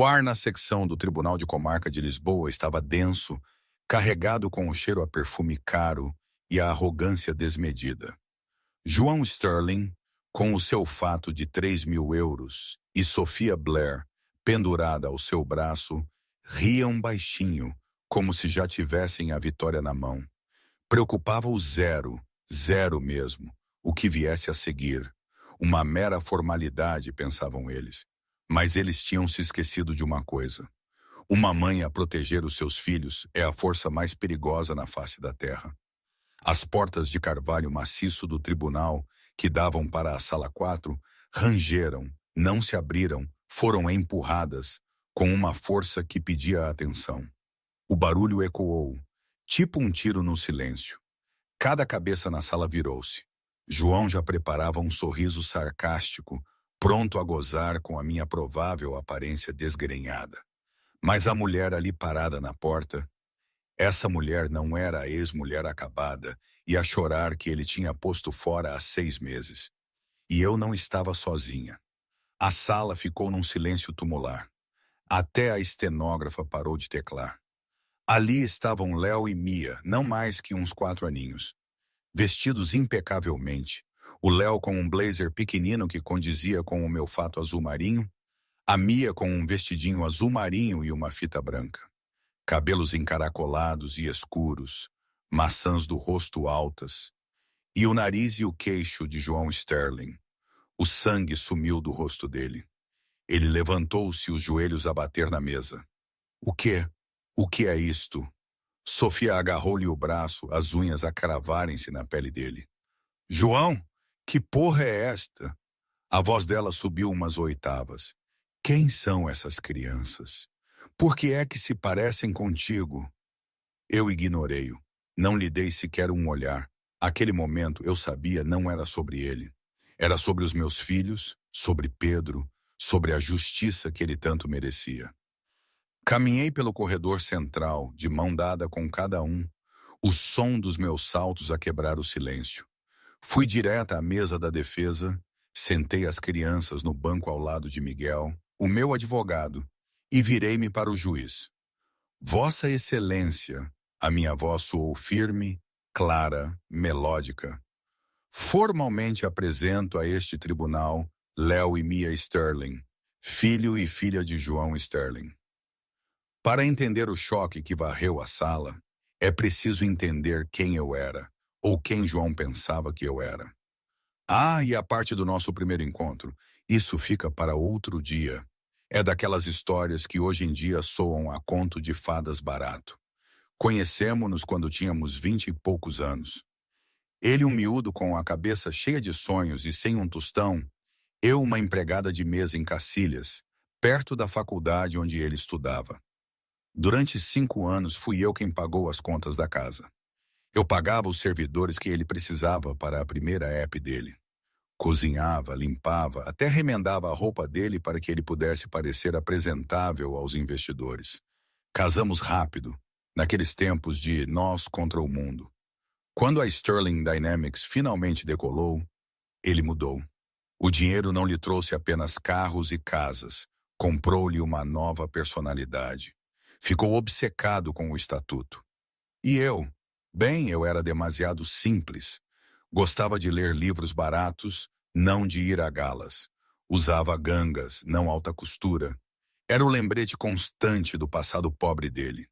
O ar na secção do Tribunal de Comarca de Lisboa estava denso, carregado com o cheiro a perfume caro e a arrogância desmedida. João Sterling, com o seu fato de 3.000 euros, e Sophia Blair, pendurada ao seu braço, riam baixinho, como se já tivessem a vitória na mão. Preocupava-o zero, zero mesmo, o que viesse a seguir. Uma mera formalidade, pensavam eles. Mas eles tinham se esquecido de uma coisa. Uma mãe a proteger os seus filhos é a força mais perigosa na face da terra. As portas de carvalho maciço do tribunal, que davam para a sala 4, rangeram, não se abriram, foram empurradas, com uma força que pedia atenção. O barulho ecoou, tipo um tiro no silêncio. Cada cabeça na sala virou-se. João já preparava um sorriso sarcástico, pronto a gozar com a minha provável aparência desgrenhada. Mas a mulher ali parada na porta, essa mulher não era a ex-mulher acabada e a chorar que ele tinha posto fora há 6 meses. E eu não estava sozinha. A sala ficou num silêncio tumular. Até a estenógrafa parou de teclar. Ali estavam Léo e Mia, não mais que uns 4 aninhos. Vestidos impecavelmente, o Léo com um blazer pequenino que condizia com o meu fato azul marinho, a Mia com um vestidinho azul marinho e uma fita branca. Cabelos encaracolados e escuros, maçãs do rosto altas, e o nariz e o queixo de João Sterling. O sangue sumiu do rosto dele. Ele levantou-se, os joelhos a bater na mesa. O quê? O que é isto? Sofia agarrou-lhe o braço, as unhas a cravarem-se na pele dele. João, que porra é esta? A voz dela subiu umas oitavas. Quem são essas crianças? Por que é que se parecem contigo? Eu ignorei-o. Não lhe dei sequer um olhar. Aquele momento, eu sabia, não era sobre ele. Era sobre os meus filhos, sobre Pedro, sobre a justiça que ele tanto merecia. Caminhei pelo corredor central, de mão dada com cada um, o som dos meus saltos a quebrar o silêncio. Fui direta à mesa da defesa, sentei as crianças no banco ao lado de Miguel, o meu advogado, e virei-me para o juiz. Vossa Excelência, a minha voz soou firme, clara, melódica. Formalmente apresento a este tribunal Léo e Mia Sterling, filho e filha de João Sterling. Para entender o choque que varreu a sala, é preciso entender quem eu era, ou quem João pensava que eu era. E a parte do nosso primeiro encontro, isso fica para outro dia. É daquelas histórias que hoje em dia soam a conto de fadas barato. Conhecemo-nos quando tínhamos 20 e poucos anos. Ele um miúdo com a cabeça cheia de sonhos e sem um tostão, eu uma empregada de mesa em Cacilhas, perto da faculdade onde ele estudava. Durante 5 anos fui eu quem pagou as contas da casa. Eu pagava os servidores que ele precisava para a primeira app dele. Cozinhava, limpava, até remendava a roupa dele para que ele pudesse parecer apresentável aos investidores. Casamos rápido, naqueles tempos de nós contra o mundo. Quando a Sterling Dynamics finalmente decolou, ele mudou. O dinheiro não lhe trouxe apenas carros e casas, comprou-lhe uma nova personalidade. Ficou obcecado com o estatuto. E eu era demasiado simples. Gostava de ler livros baratos, não de ir a galas. Usava gangas, não alta costura. Era o lembrete constante do passado pobre dele.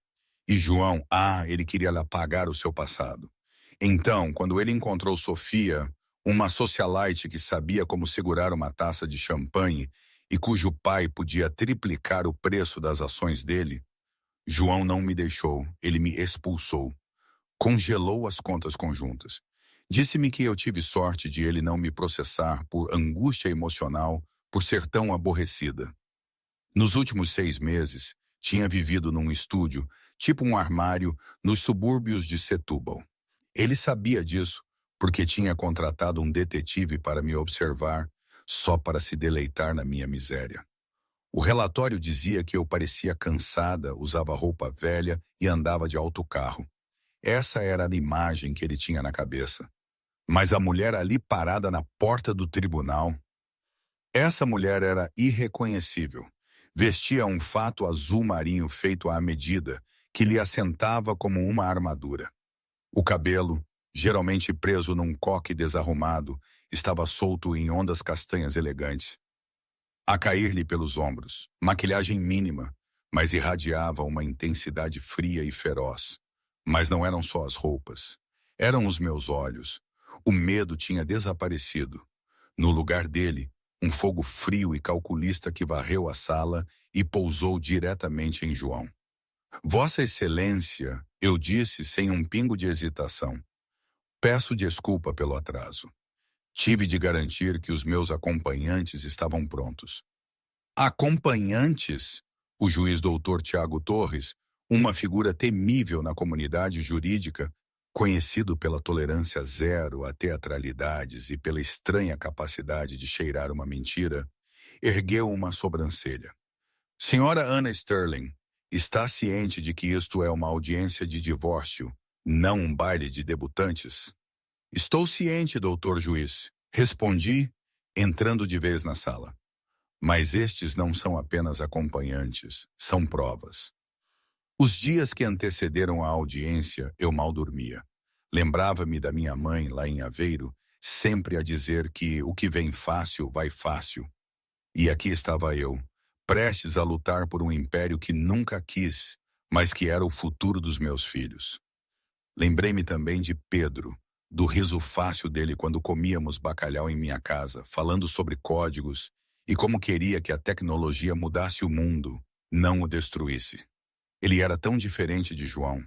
E João, ele queria lhe apagar o seu passado. Então, quando ele encontrou Sofia, uma socialite que sabia como segurar uma taça de champanhe e cujo pai podia triplicar o preço das ações dele, João não me deixou, ele me expulsou. Congelou as contas conjuntas. Disse-me que eu tive sorte de ele não me processar por angústia emocional por ser tão aborrecida. Nos últimos 6 meses, tinha vivido num estúdio, tipo um armário, nos subúrbios de Setúbal. Ele sabia disso, porque tinha contratado um detetive para me observar, só para se deleitar na minha miséria. O relatório dizia que eu parecia cansada, usava roupa velha e andava de autocarro. Essa era a imagem que ele tinha na cabeça. Mas a mulher ali parada na porta do tribunal, essa mulher era irreconhecível. Vestia um fato azul marinho feito à medida, que lhe assentava como uma armadura. O cabelo, geralmente preso num coque desarrumado, estava solto em ondas castanhas elegantes, a cair-lhe pelos ombros. Maquilhagem mínima, mas irradiava uma intensidade fria e feroz. Mas não eram só as roupas. Eram os meus olhos. O medo tinha desaparecido. No lugar dele, um fogo frio e calculista que varreu a sala e pousou diretamente em João. Vossa Excelência, eu disse sem um pingo de hesitação. Peço desculpa pelo atraso. Tive de garantir que os meus acompanhantes estavam prontos. Acompanhantes? O juiz doutor Tiago Torres, uma figura temível na comunidade jurídica, conhecido pela tolerância zero a teatralidades e pela estranha capacidade de cheirar uma mentira, ergueu uma sobrancelha. Senhora Anna Sterling, está ciente de que isto é uma audiência de divórcio, não um baile de debutantes? Estou ciente, doutor juiz, respondi, entrando de vez na sala. Mas estes não são apenas acompanhantes, são provas. Os dias que antecederam a audiência, eu mal dormia. Lembrava-me da minha mãe, lá em Aveiro, sempre a dizer que o que vem fácil, vai fácil. E aqui estava eu, prestes a lutar por um império que nunca quis, mas que era o futuro dos meus filhos. Lembrei-me também de Pedro, do riso fácil dele quando comíamos bacalhau em minha casa, falando sobre códigos e como queria que a tecnologia mudasse o mundo, não o destruísse. Ele era tão diferente de João.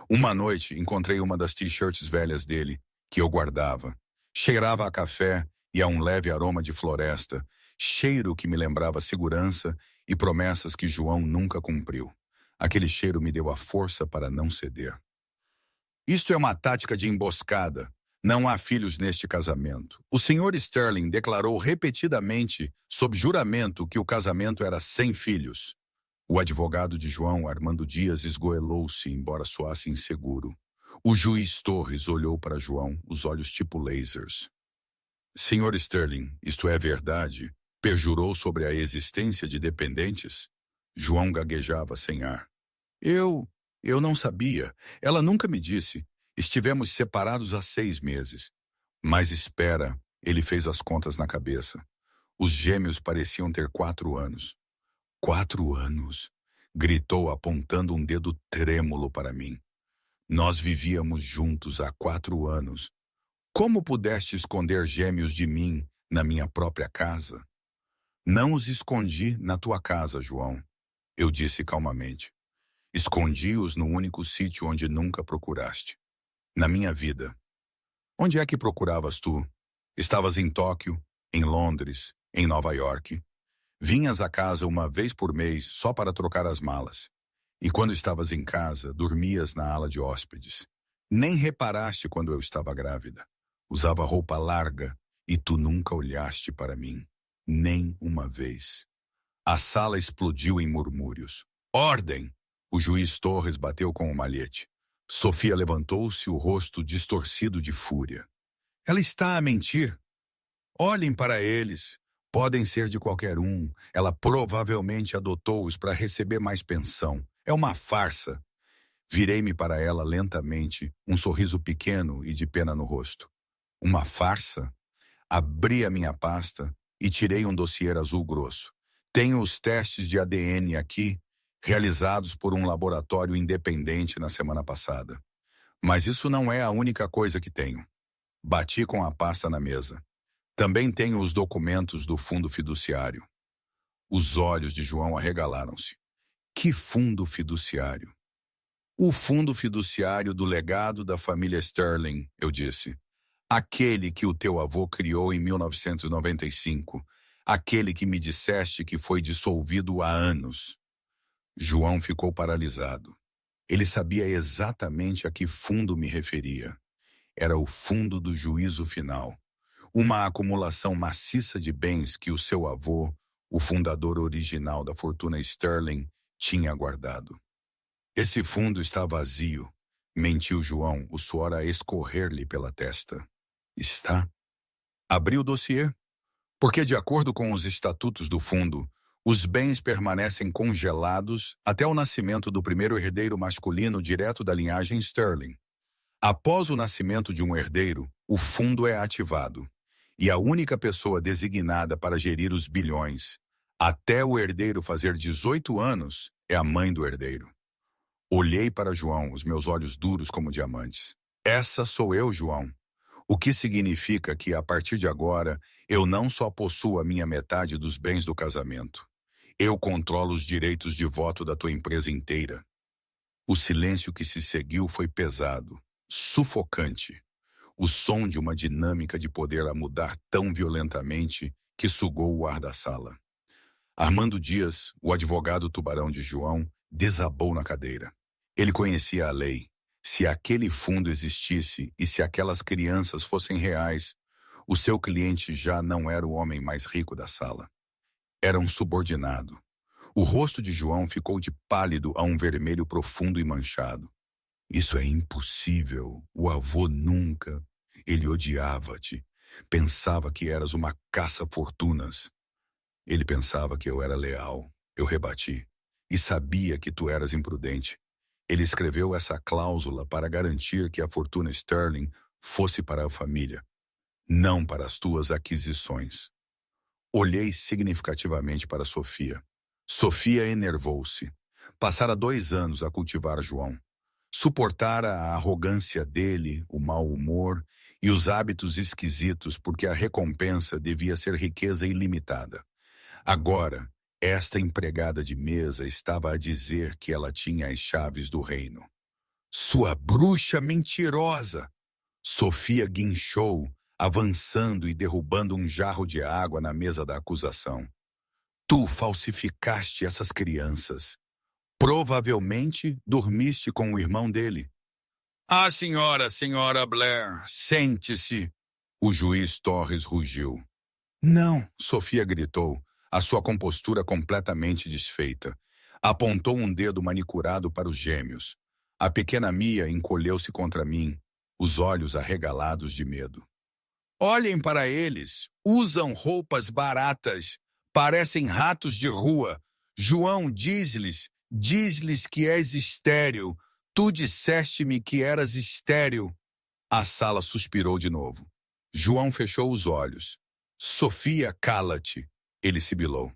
Uma noite encontrei uma das t-shirts velhas dele, que eu guardava. Cheirava a café e a um leve aroma de floresta, cheiro que me lembrava segurança e promessas que João nunca cumpriu. Aquele cheiro me deu a força para não ceder. Isto é uma tática de emboscada. Não há filhos neste casamento. O Sr. Sterling declarou repetidamente, sob juramento, que o casamento era sem filhos. O advogado de João, Armando Dias, esgoelou-se, embora soasse inseguro. O juiz Torres olhou para João, os olhos tipo lasers. Sr. Sterling, isto é verdade? Perjurou sobre a existência de dependentes? João gaguejava sem ar. Eu não sabia. Ela nunca me disse. Estivemos separados há 6 meses. Mas espera, ele fez as contas na cabeça. Os gêmeos pareciam ter 4 anos. 4 anos? Gritou apontando um dedo trêmulo para mim. Nós vivíamos juntos há 4 anos. Como pudeste esconder gêmeos de mim na minha própria casa? Não os escondi na tua casa, João. Eu disse calmamente. Escondi-os no único sítio onde nunca procuraste. Na minha vida. Onde é que procuravas tu? Estavas em Tóquio, em Londres, em Nova York. Vinhas a casa uma vez por mês só para trocar as malas. E quando estavas em casa, dormias na ala de hóspedes. Nem reparaste quando eu estava grávida. Usava roupa larga e tu nunca olhaste para mim. Nem uma vez. A sala explodiu em murmúrios. Ordem! O juiz Torres bateu com o malhete. Sofia levantou-se, o rosto distorcido de fúria. Ela está a mentir. Olhem para eles. Podem ser de qualquer um. Ela provavelmente adotou-os para receber mais pensão. É uma farsa. Virei-me para ela lentamente, um sorriso pequeno e de pena no rosto. Uma farsa? Abri a minha pasta e tirei um dossiê azul grosso. Tenho os testes de ADN aqui, realizados por um laboratório independente na semana passada. Mas isso não é a única coisa que tenho. Bati com a pasta na mesa. Também tenho os documentos do fundo fiduciário. Os olhos de João arregalaram-se. Que fundo fiduciário? O fundo fiduciário do legado da família Sterling, eu disse. Aquele que o teu avô criou em 1995. Aquele que me disseste que foi dissolvido há anos. João ficou paralisado. Ele sabia exatamente a que fundo me referia. Era o fundo do juízo final. Uma acumulação maciça de bens que o seu avô, o fundador original da fortuna Sterling, tinha guardado. Esse fundo está vazio, mentiu João, o suor a escorrer-lhe pela testa. Está? Abri o dossiê. Porque, de acordo com os estatutos do fundo, Os bens permanecem congelados até o nascimento do primeiro herdeiro masculino direto da linhagem Sterling. Após o nascimento de um herdeiro, o fundo é ativado, e a única pessoa designada para gerir os bilhões, até o herdeiro fazer 18 anos, é a mãe do herdeiro. Olhei para João, os meus olhos duros como diamantes. Essa sou eu, João. O que significa que, a partir de agora, eu não só possuo a minha metade dos bens do casamento. Eu controlo os direitos de voto da tua empresa inteira. O silêncio que se seguiu foi pesado, sufocante. O som de uma dinâmica de poder a mudar tão violentamente que sugou o ar da sala. Armando Dias, o advogado tubarão de João, desabou na cadeira. Ele conhecia a lei. Se aquele fundo existisse e se aquelas crianças fossem reais, o seu cliente já não era o homem mais rico da sala. Era um subordinado. O rosto de João ficou de pálido a um vermelho profundo e manchado. Isso é impossível. O avô nunca. Ele odiava-te. Pensava que eras uma caça-fortunas. Ele pensava que eu era leal. Eu rebati. E sabia que tu eras imprudente. Ele escreveu essa cláusula para garantir que a fortuna Sterling fosse para a família, não para as tuas aquisições. Olhei significativamente para Sofia. Sofia enervou-se. Passara 2 anos a cultivar João. Suportara a arrogância dele, o mau humor e os hábitos esquisitos porque a recompensa devia ser riqueza ilimitada. Agora, esta empregada de mesa estava a dizer que ela tinha as chaves do reino. Sua bruxa mentirosa! Sofia guinchou, avançando e derrubando um jarro de água na mesa da acusação. Tu falsificaste essas crianças. Provavelmente dormiste com o irmão dele. Ah, senhora Blair, sente-se! O juiz Torres rugiu. Não, Sofia gritou, a sua compostura completamente desfeita. Apontou um dedo manicurado para os gêmeos. A pequena Mia encolheu-se contra mim, os olhos arregalados de medo. Olhem para eles, usam roupas baratas, parecem ratos de rua. João, diz-lhes que és estéril. Tu disseste-me que eras estéril. A sala suspirou de novo. João fechou os olhos. Sofia, cala-te. Ele sibilou.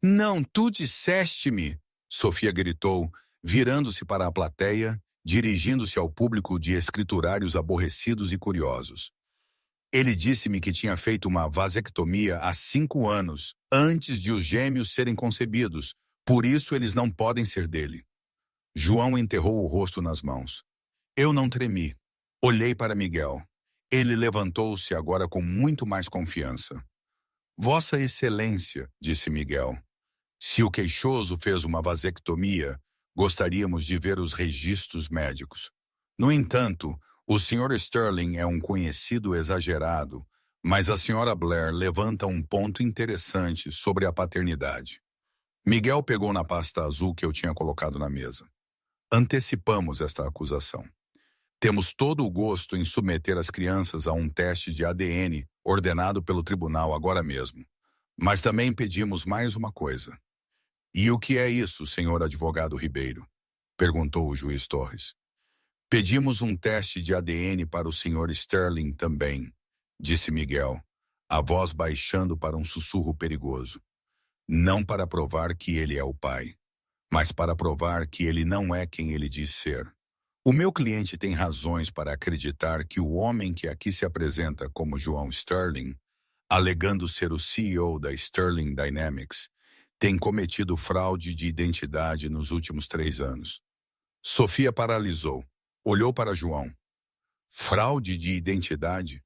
Não, tu disseste-me, Sofia gritou, virando-se para a plateia, dirigindo-se ao público de escriturários aborrecidos e curiosos. Ele disse-me que tinha feito uma vasectomia há 5 anos, antes de os gêmeos serem concebidos, por isso eles não podem ser dele. João enterrou o rosto nas mãos. Eu não tremi. Olhei para Miguel. Ele levantou-se agora com muito mais confiança. Vossa Excelência, disse Miguel, se o queixoso fez uma vasectomia, gostaríamos de ver os registros médicos. No entanto, o Sr. Sterling é um conhecido exagerado, mas a Sra. Blair levanta um ponto interessante sobre a paternidade. Miguel pegou na pasta azul que eu tinha colocado na mesa. Antecipamos esta acusação. Temos todo o gosto em submeter as crianças a um teste de ADN ordenado pelo tribunal agora mesmo. Mas também pedimos mais uma coisa. E o que é isso, senhor advogado Ribeiro? Perguntou o juiz Torres. Pedimos um teste de ADN para o senhor Sterling também, disse Miguel, a voz baixando para um sussurro perigoso. Não para provar que ele é o pai, mas para provar que ele não é quem ele diz ser. O meu cliente tem razões para acreditar que o homem que aqui se apresenta como João Sterling, alegando ser o CEO da Sterling Dynamics, tem cometido fraude de identidade nos últimos 3 anos. Sofia paralisou, olhou para João. Fraude de identidade?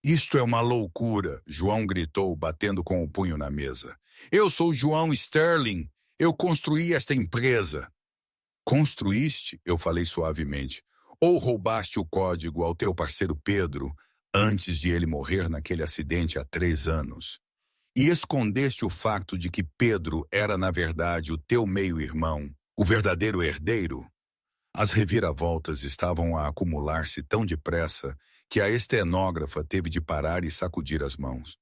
Isto é uma loucura, João gritou, batendo com o punho na mesa. Eu sou João Sterling. Eu construí esta empresa. Construíste, eu falei suavemente, ou roubaste o código ao teu parceiro Pedro antes de ele morrer naquele acidente há 3 anos. E escondeste o facto de que Pedro era, na verdade, o teu meio-irmão, o verdadeiro herdeiro? As reviravoltas estavam a acumular-se tão depressa que a estenógrafa teve de parar e sacudir as mãos.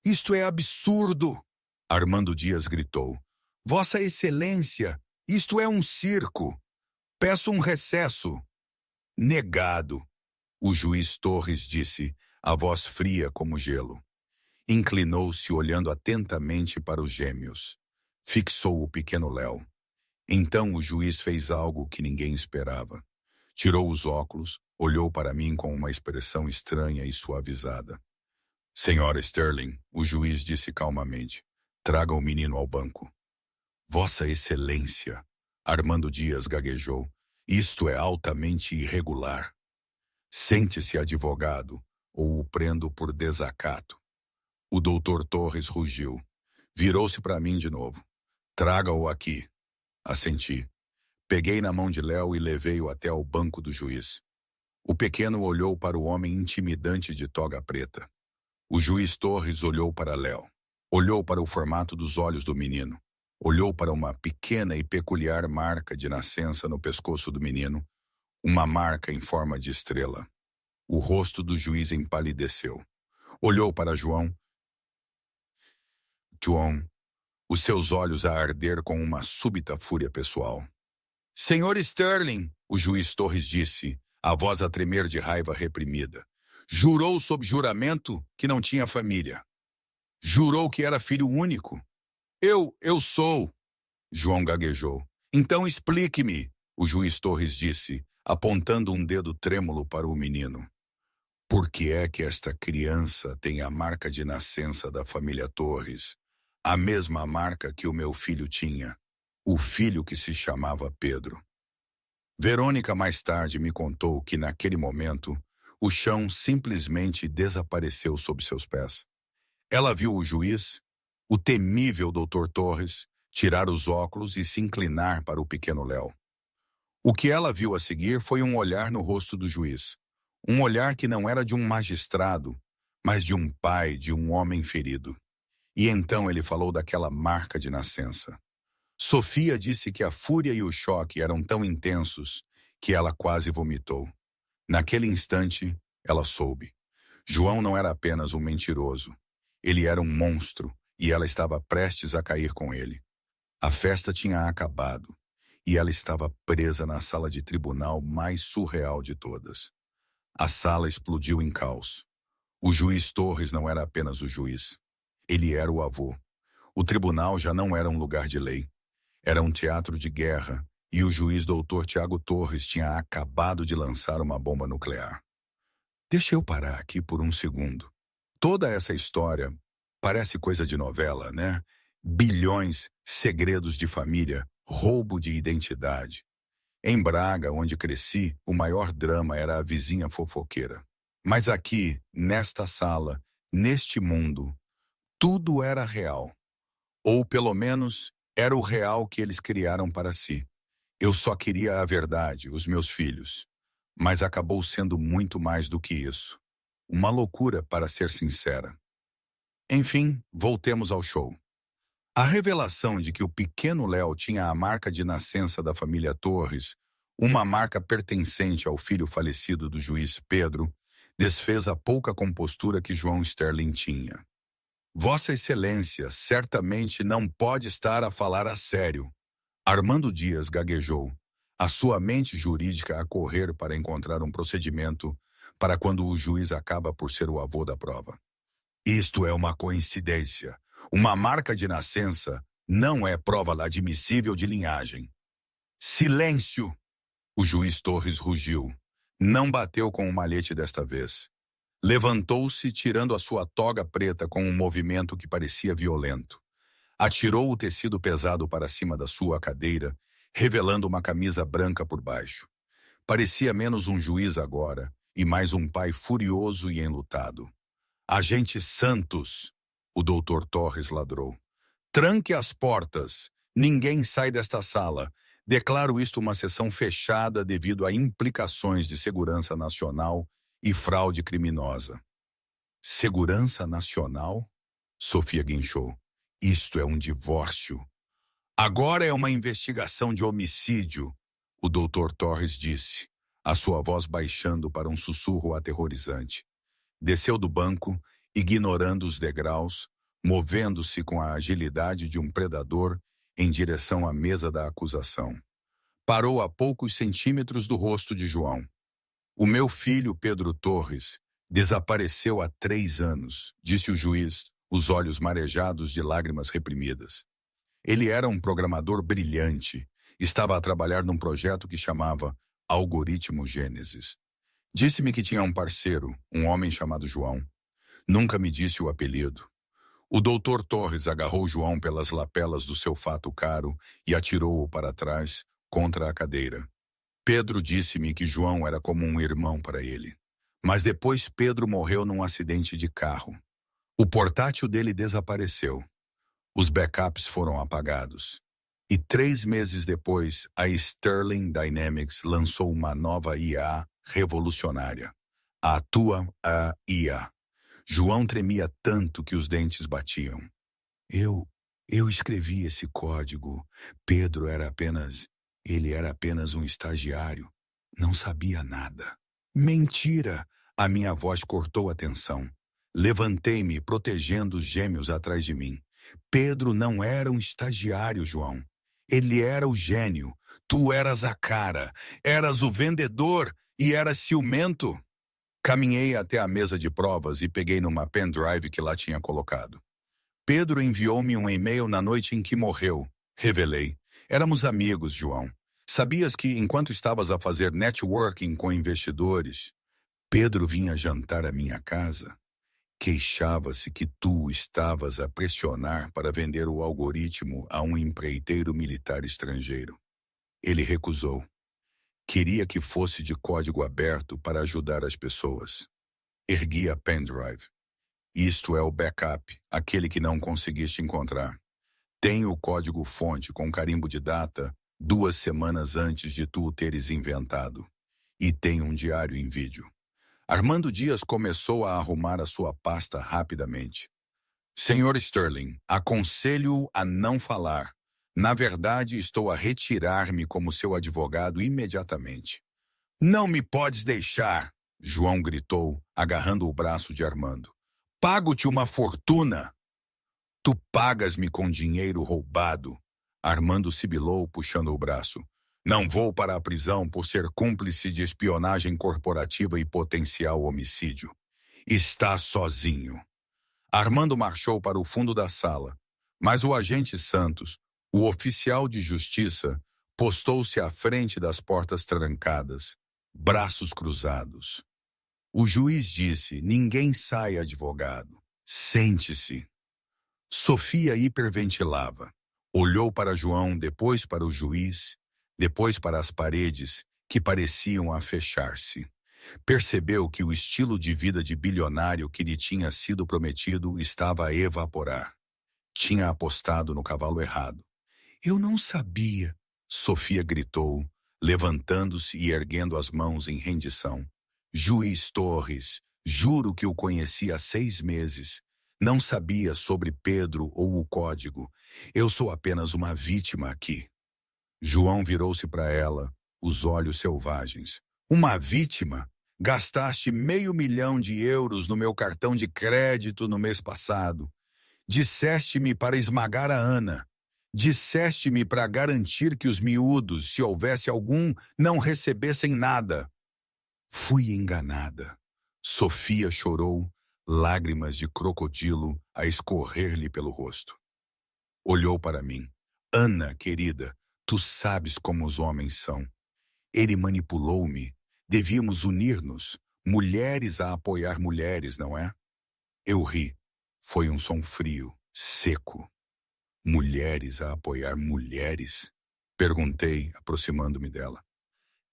Isto é absurdo! Armando Dias gritou. Vossa Excelência, isto é um circo. Peço um recesso. Negado, o juiz Torres disse, a voz fria como gelo. Inclinou-se olhando atentamente para os gêmeos. Fixou o pequeno Léo. Então o juiz fez algo que ninguém esperava. Tirou os óculos, olhou para mim com uma expressão estranha e suavizada. Senhora Sterling, o juiz disse calmamente, traga o menino ao banco. Vossa Excelência, Armando Dias gaguejou, isto é altamente irregular. Sente-se, advogado, ou o prendo por desacato. O doutor Torres rugiu. Virou-se para mim de novo. Traga-o aqui. Assenti. Peguei na mão de Léo e levei-o até ao banco do juiz. O pequeno olhou para o homem intimidante de toga preta. O juiz Torres olhou para Léo. Olhou para o formato dos olhos do menino. Olhou para uma pequena e peculiar marca de nascença no pescoço do menino, uma marca em forma de estrela. O rosto do juiz empalideceu. Olhou para João. João, os seus olhos a arder com uma súbita fúria pessoal. Senhor Sterling, o juiz Torres disse, a voz a tremer de raiva reprimida. Jurou sob juramento que não tinha família. Jurou que era filho único. Eu sou. João gaguejou. Então explique-me, o juiz Torres disse, apontando um dedo trêmulo para o menino. Por que é que esta criança tem a marca de nascença da família Torres, a mesma marca que o meu filho tinha, o filho que se chamava Pedro? Verônica mais tarde me contou que naquele momento o chão simplesmente desapareceu sob seus pés. Ela viu o juiz, o temível doutor Torres, tirar os óculos e se inclinar para o pequeno Léo. O que ela viu a seguir foi um olhar no rosto do juiz. Um olhar que não era de um magistrado, mas de um pai, de um homem ferido. E então ele falou daquela marca de nascença. Sofia disse que a fúria e o choque eram tão intensos que ela quase vomitou. Naquele instante, ela soube. João não era apenas um mentiroso. Ele era um monstro e ela estava prestes a cair com ele. A festa tinha acabado e ela estava presa na sala de tribunal mais surreal de todas. A sala explodiu em caos. O juiz Torres não era apenas o juiz. Ele era o avô. O tribunal já não era um lugar de lei. Era um teatro de guerra e o juiz doutor Tiago Torres tinha acabado de lançar uma bomba nuclear. Deixa eu parar aqui por um segundo. Toda essa história parece coisa de novela, né? Bilhões, segredos de família, roubo de identidade. Em Braga, onde cresci, o maior drama era a vizinha fofoqueira. Mas aqui, nesta sala, neste mundo, tudo era real. Ou, pelo menos, era o real que eles criaram para si. Eu só queria a verdade, os meus filhos. Mas acabou sendo muito mais do que isso. Uma loucura, para ser sincera. Enfim, voltemos ao show. A revelação de que o pequeno Léo tinha a marca de nascença da família Torres, uma marca pertencente ao filho falecido do juiz Pedro, desfez a pouca compostura que João Sterling tinha. Vossa Excelência certamente não pode estar a falar a sério. Armando Dias gaguejou, a sua mente jurídica a correr para encontrar um procedimento para quando o juiz acaba por ser o avô da prova. Isto é uma coincidência. Uma marca de nascença não é prova admissível de linhagem. Silêncio! O juiz Torres rugiu. Não bateu com o malhete desta vez. Levantou-se, tirando a sua toga preta com um movimento que parecia violento. Atirou o tecido pesado para cima da sua cadeira, revelando uma camisa branca por baixo. Parecia menos um juiz agora, e mais um pai furioso e enlutado. Agente Santos! O doutor Torres ladrou. Tranque as portas. Ninguém sai desta sala. Declaro isto uma sessão fechada devido a implicações de segurança nacional e fraude criminosa. Segurança nacional? Sofia guinchou. Isto é um divórcio. Agora é uma investigação de homicídio, o doutor Torres disse, a sua voz baixando para um sussurro aterrorizante. Desceu do banco, ignorando os degraus, movendo-se com a agilidade de um predador em direção à mesa da acusação. Parou a poucos centímetros do rosto de João. O meu filho, Pedro Torres, desapareceu há 3 anos, disse o juiz, os olhos marejados de lágrimas reprimidas. Ele era um programador brilhante. Estava a trabalhar num projeto que chamava Algoritmo Gênesis. Disse-me que tinha um parceiro, um homem chamado João. Nunca me disse o apelido. O doutor Torres agarrou João pelas lapelas do seu fato caro e atirou-o para trás, contra a cadeira. Pedro disse-me que João era como um irmão para ele. Mas depois Pedro morreu num acidente de carro. O portátil dele desapareceu. Os backups foram apagados. E 3 meses depois, a Sterling Dynamics lançou uma nova IA revolucionária. A tua IA. João tremia tanto que os dentes batiam. Eu escrevi esse código. Pedro ele era apenas um estagiário. Não sabia nada. Mentira! A minha voz cortou a tensão. Levantei-me, protegendo os gêmeos atrás de mim. Pedro não era um estagiário, João. Ele era o gênio. Tu eras a cara. Eras o vendedor e eras ciumento. Caminhei até a mesa de provas e peguei numa pendrive que lá tinha colocado. Pedro enviou-me um e-mail na noite em que morreu. Revelei. Éramos amigos, João. Sabias que, enquanto estavas a fazer networking com investidores, Pedro vinha jantar à minha casa? Queixava-se que tu estavas a pressionar para vender o algoritmo a um empreiteiro militar estrangeiro. Ele recusou. Queria que fosse de código aberto para ajudar as pessoas. Ergui a pendrive. Isto é o backup, aquele que não conseguiste encontrar. Tenho o código-fonte com carimbo de data 2 semanas antes de tu o teres inventado. E tenho um diário em vídeo. Armando Dias começou a arrumar a sua pasta rapidamente. Senhor Sterling, aconselho-o a não falar. Na verdade, estou a retirar-me como seu advogado imediatamente. Não me podes deixar, João gritou, agarrando o braço de Armando. Pago-te uma fortuna. Tu pagas-me com dinheiro roubado. Armando sibilou, puxando o braço. Não vou para a prisão por ser cúmplice de espionagem corporativa e potencial homicídio. Está sozinho. Armando marchou para o fundo da sala, mas o agente Santos, o oficial de justiça, postou-se à frente das portas trancadas, braços cruzados. O juiz disse, ninguém sai advogado. Sente-se. Sofia hiperventilava. Olhou para João, depois para o juiz, depois para as paredes, que pareciam a fechar-se. Percebeu que o estilo de vida de bilionário que lhe tinha sido prometido estava a evaporar. Tinha apostado no cavalo errado. Eu não sabia, Sofia gritou, levantando-se e erguendo as mãos em rendição. Juiz Torres, juro que o conheci há 6 meses. Não sabia sobre Pedro ou o código. Eu sou apenas uma vítima aqui. João virou-se para ela, os olhos selvagens. Uma vítima? Gastaste €500.000 no meu cartão de crédito no mês passado. Disseste-me para esmagar a Ana. Disseste-me para garantir que os miúdos, se houvesse algum, não recebessem nada. Fui enganada. Sofia chorou, lágrimas de crocodilo a escorrer-lhe pelo rosto. Olhou para mim. Ana, querida, tu sabes como os homens são. Ele manipulou-me. Devíamos unir-nos, mulheres a apoiar mulheres, não é? Eu ri. Foi um som frio, seco. Mulheres a apoiar mulheres? Perguntei, aproximando-me dela.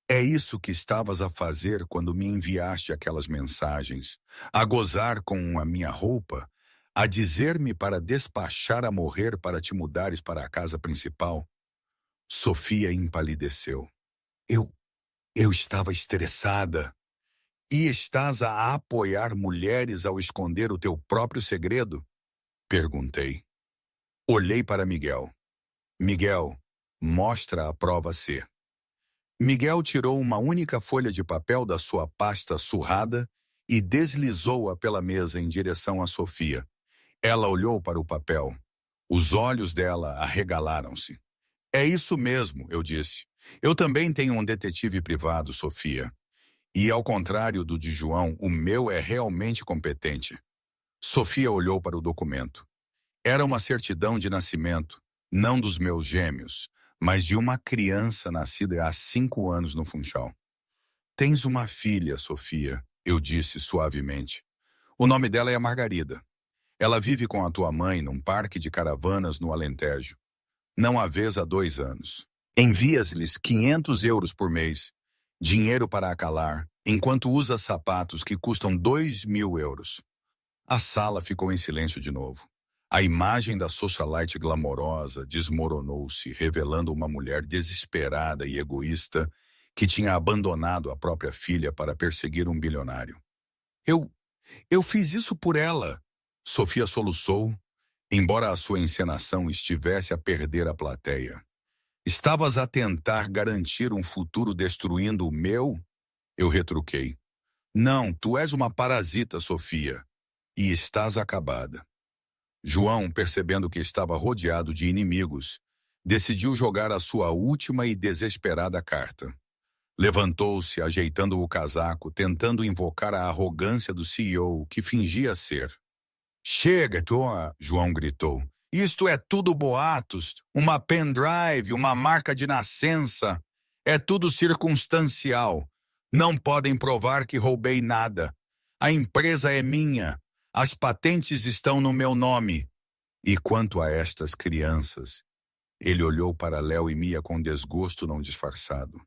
É isso que estavas a fazer quando me enviaste aquelas mensagens, a gozar com a minha roupa, a dizer-me para despachar a morrer para te mudares para a casa principal? Sofia empalideceu. Eu estava estressada. E estás a apoiar mulheres ao esconder o teu próprio segredo? Perguntei. Olhei para Miguel. Miguel, mostra a prova C. Miguel tirou uma única folha de papel da sua pasta surrada e deslizou-a pela mesa em direção a Sofia. Ela olhou para o papel. Os olhos dela arregalaram-se. É isso mesmo, eu disse. Eu também tenho um detetive privado, Sofia. E, ao contrário do de João, o meu é realmente competente. Sofia olhou para o documento. Era uma certidão de nascimento, não dos meus gêmeos, mas de uma criança nascida há 5 anos no Funchal. Tens uma filha, Sofia, eu disse suavemente. O nome dela é Margarida. Ela vive com a tua mãe num parque de caravanas no Alentejo. Não a vês há 2 anos. Envias-lhes 500 euros por mês, dinheiro para acalar, enquanto usa sapatos que custam 2.000 euros. A sala ficou em silêncio de novo. A imagem da socialite glamourosa desmoronou-se, revelando uma mulher desesperada e egoísta que tinha abandonado a própria filha para perseguir um bilionário. Eu fiz isso por ela, Sofia soluçou, embora a sua encenação estivesse a perder a plateia. Estavas a tentar garantir um futuro destruindo o meu? Eu retruquei. Não, tu és uma parasita, Sofia, e estás acabada. João, percebendo que estava rodeado de inimigos, decidiu jogar a sua última e desesperada carta. Levantou-se, ajeitando o casaco, tentando invocar a arrogância do CEO, que fingia ser. Chega, Toa, João gritou. Isto é tudo boatos, uma pendrive, uma marca de nascença. É tudo circunstancial. Não podem provar que roubei nada. A empresa é minha. As patentes estão no meu nome. E quanto a estas crianças? Ele olhou para Léo e Mia com desgosto não disfarçado.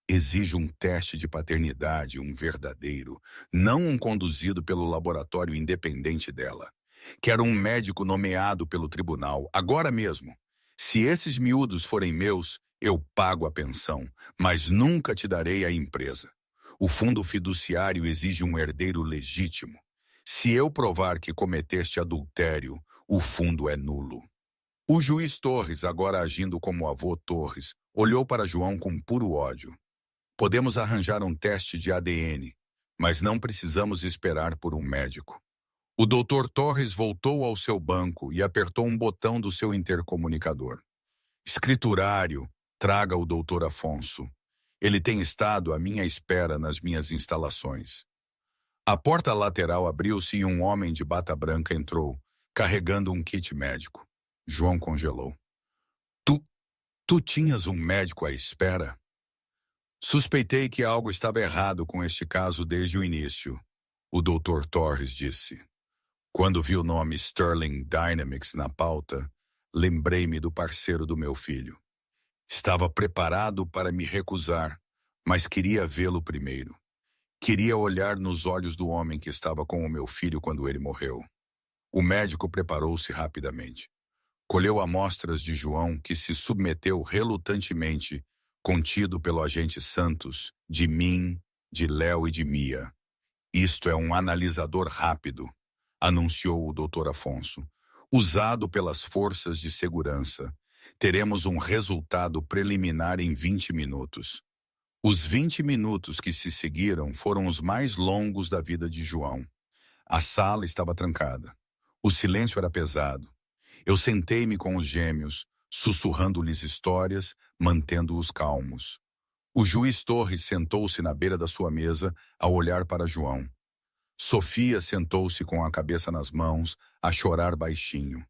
Exijo um teste de paternidade, um verdadeiro, não um conduzido pelo laboratório independente dela. Quero um médico nomeado pelo tribunal, agora mesmo. Se esses miúdos forem meus, eu pago a pensão, mas nunca te darei a empresa. O fundo fiduciário exige um herdeiro legítimo. Se eu provar que cometeste adultério, o fundo é nulo. O juiz Torres, agora agindo como avô Torres, olhou para João com puro ódio. Podemos arranjar um teste de ADN, mas não precisamos esperar por um médico. O Dr. Torres voltou ao seu banco e apertou um botão do seu intercomunicador. Escriturário, traga o Dr. Afonso. Ele tem estado à minha espera nas minhas instalações. A porta lateral abriu-se e um homem de bata branca entrou, carregando um kit médico. João congelou. Tu tinhas um médico à espera? Suspeitei que algo estava errado com este caso desde o início, o Dr. Torres disse. Quando vi o nome Sterling Dynamics na pauta, lembrei-me do parceiro do meu filho. Estava preparado para me recusar, mas queria vê-lo primeiro. Queria olhar nos olhos do homem que estava com o meu filho quando ele morreu. O médico preparou-se rapidamente. Colheu amostras de João, que se submeteu relutantemente, contido pelo agente Santos, de mim, de Léo e de Mia. Isto é um analisador rápido, anunciou o Dr. Afonso, usado pelas forças de segurança. Teremos um resultado preliminar em 20 minutos. Os 20 minutos que se seguiram foram os mais longos da vida de João. A sala estava trancada. O silêncio era pesado. Eu sentei-me com os gêmeos, sussurrando-lhes histórias, mantendo-os calmos. O juiz Torres sentou-se na beira da sua mesa a olhar para João. Sofia sentou-se com a cabeça nas mãos, a chorar baixinho.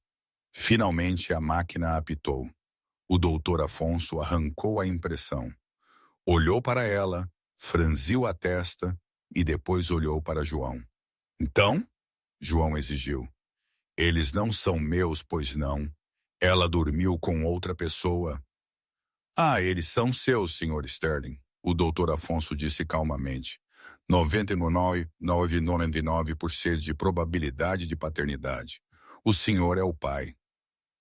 Finalmente a máquina apitou. O doutor Afonso arrancou a impressão. Olhou para ela, franziu a testa e depois olhou para João. Então? João exigiu. Eles não são meus, pois não. Ela dormiu com outra pessoa. Ah, eles são seus, Sr. Sterling, o doutor Afonso disse calmamente. 99,99% de probabilidade de paternidade. O senhor é o pai.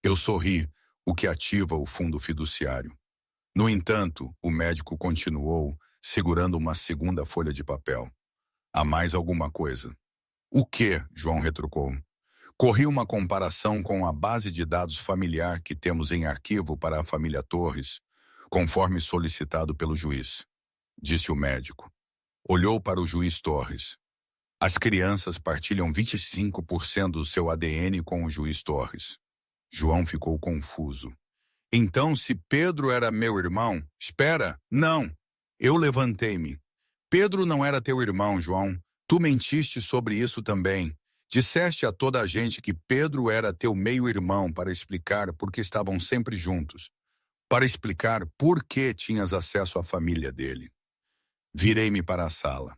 Eu sorri, o que ativa o fundo fiduciário. No entanto, o médico continuou, segurando uma segunda folha de papel. Há mais alguma coisa. O quê? João retrucou. Corri uma comparação com a base de dados familiar que temos em arquivo para a família Torres, conforme solicitado pelo juiz, disse o médico. Olhou para o juiz Torres. As crianças partilham 25% do seu ADN com o juiz Torres. João ficou confuso. Então, se Pedro era meu irmão... Espera, não! Eu levantei-me. Pedro não era teu irmão, João. Tu mentiste sobre isso também. Disseste a toda a gente que Pedro era teu meio-irmão para explicar por que estavam sempre juntos. Para explicar por que tinhas acesso à família dele. Virei-me para a sala.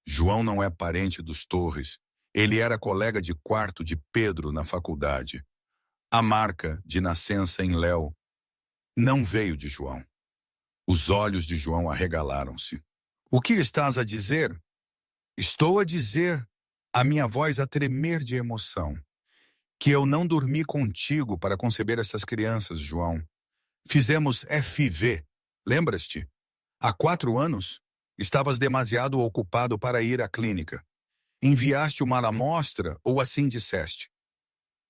João não é parente dos Torres. Ele era colega de quarto de Pedro na faculdade. A marca de nascença em Léo não veio de João. Os olhos de João arregalaram-se. O que estás a dizer? Estou a dizer, a minha voz a tremer de emoção, que eu não dormi contigo para conceber essas crianças, João. Fizemos FV, lembras-te? Há 4 anos, estavas demasiado ocupado para ir à clínica. Enviaste uma amostra ou assim disseste.